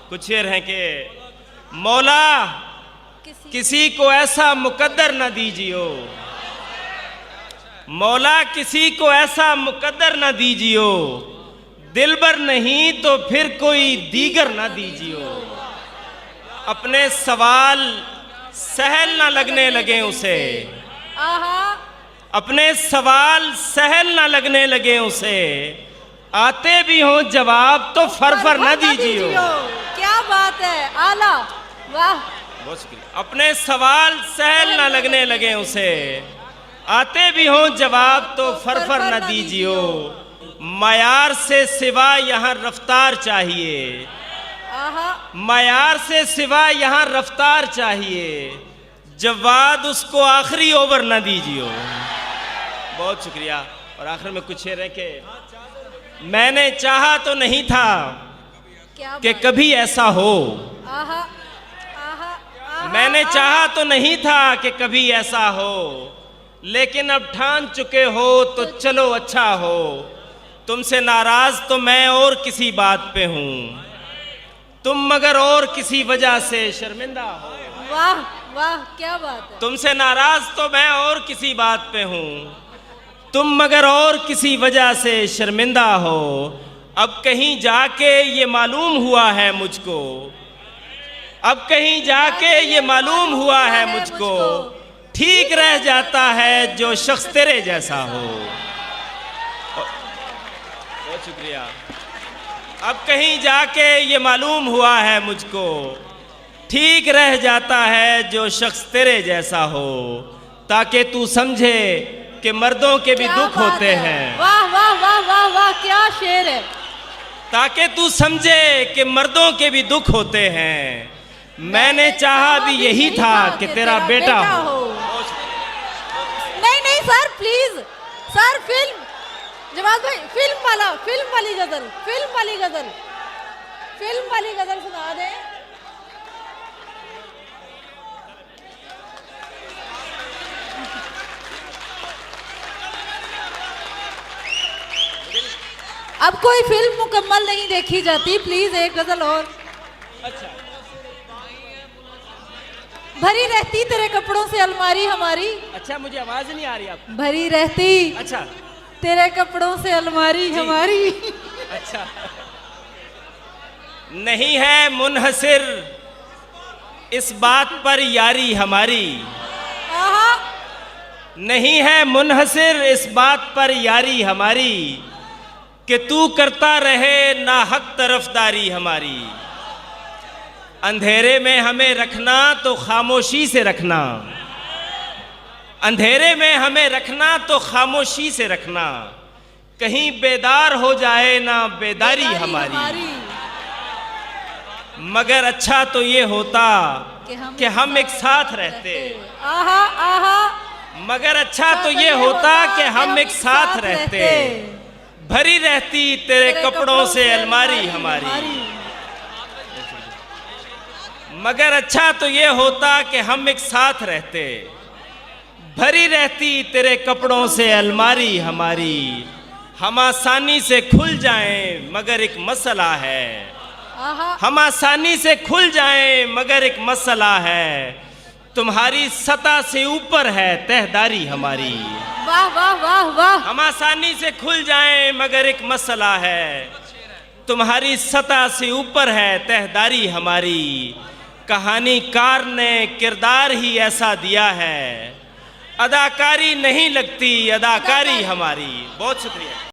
कुछ शेर हैं कि मौला किसी को ऐसा मुकद्दर न दीजियो, मौला किसी को ऐसा मुकद्दर न दीजियो, दिलबर नहीं तो फिर कोई दीगर न दीजियो। अपने सवाल सहल न लगने लगे उसे, अपने सवाल सहल न लगने लगे उसे, आते भी हो जवाब तो फरफर न दीजियो। क्या बात है, आला, वाह, बहुत शुक्रिया। अपने सवाल सहल न लगने लगे उसे, आते भी हो जवाब तो फरफर न दीजियो। मयार से सिवा यहाँ रफ्तार चाहिए, मयार से सिवा यहाँ रफ्तार चाहिए, जवाद उसको आखिरी ओवर न दीजियो। बहुत शुक्रिया। और आखिर में कुछ शेर है कि मैंने चाहा तो नहीं था कि कभी ऐसा हो, मैंने चाहा तो नहीं था कि कभी ऐसा हो, लेकिन अब ठान चुके हो तो चलो अच्छा हो। तुमसे नाराज तो मैं और किसी बात पे हूँ, तुम मगर और किसी वजह से शर्मिंदा हो। वाह वाह, क्या बात है। तुमसे नाराज तो मैं और किसी बात पे हूँ, तुम मगर और किसी वजह से शर्मिंदा हो। अब कहीं जाके ये मालूम हुआ है मुझको, अब कहीं जाके ये मालूम हुआ है मुझको, ठीक रह जाता है जो शख्स तेरे जैसा हो। बहुत शुक्रिया। अब कहीं जाके ये मालूम हुआ है मुझको, ठीक रह जाता है जो शख्स तेरे जैसा हो, ताकि तू समझे कि मर्दों के भी दुख होते हैं। वाह वाह वाह वाह वाह, क्या शेर है। ताकि तू समझे कि मर्दों के भी दुख होते हैं, मैंने चाहा भी यही था कि तेरा बेटा हो। नहीं नहीं sir, please sir, film Jamal भाई, फिल्म वाली गजल, फिल्म वाली गजल, फिल्म वाली गजल सुना दे। अब कोई फिल्म मुकम्मल नहीं देखी जाती, प्लीज एक गजल और। अच्छा। भरी रहती तेरे कपड़ों से अलमारी हमारी। अच्छा, मुझे आवाज नहीं आ रही आप। भरी रहती अच्छा, तेरे कपड़ों से अलमारी हमारी। अच्छा। नहीं है मुनहसिर इस बात पर यारी हमारी, नहीं है मुनहसिर इस बात पर यारी हमारी, कि तू करता रहे ना हक तरफदारी हमारी। अंधेरे में हमें रखना तो खामोशी से रखना, अंधेरे में हमें रखना तो खामोशी से रखना, कहीं बेदार हो जाए ना बेदारी हमारी। मगर अच्छा तो ये होता कि हम एक साथ रहते, आहा आहा, मगर अच्छा तो ये होता कि हम एक साथ रहते, भरी रहती तेरे कपड़ों से अलमारी हमारी। मगर अच्छा तो ये होता कि हम एक साथ रहते, भरी रहती तेरे कपड़ों से अलमारी हमारी। हम आसानी से खुल जाएं मगर एक मसला है, हम आसानी से खुल जाएं मगर एक मसला है, तुम्हारी सतह से ऊपर है तहदारी हमारी। वाह वाह वाह वाह। हम आसानी से खुल जाएं मगर एक मसला है, तुम्हारी सतह से ऊपर है तहदारी हमारी। कहानीकार ने किरदार ही ऐसा दिया है, अदाकारी नहीं लगती अदाकारी हमारी। बहुत शुक्रिया।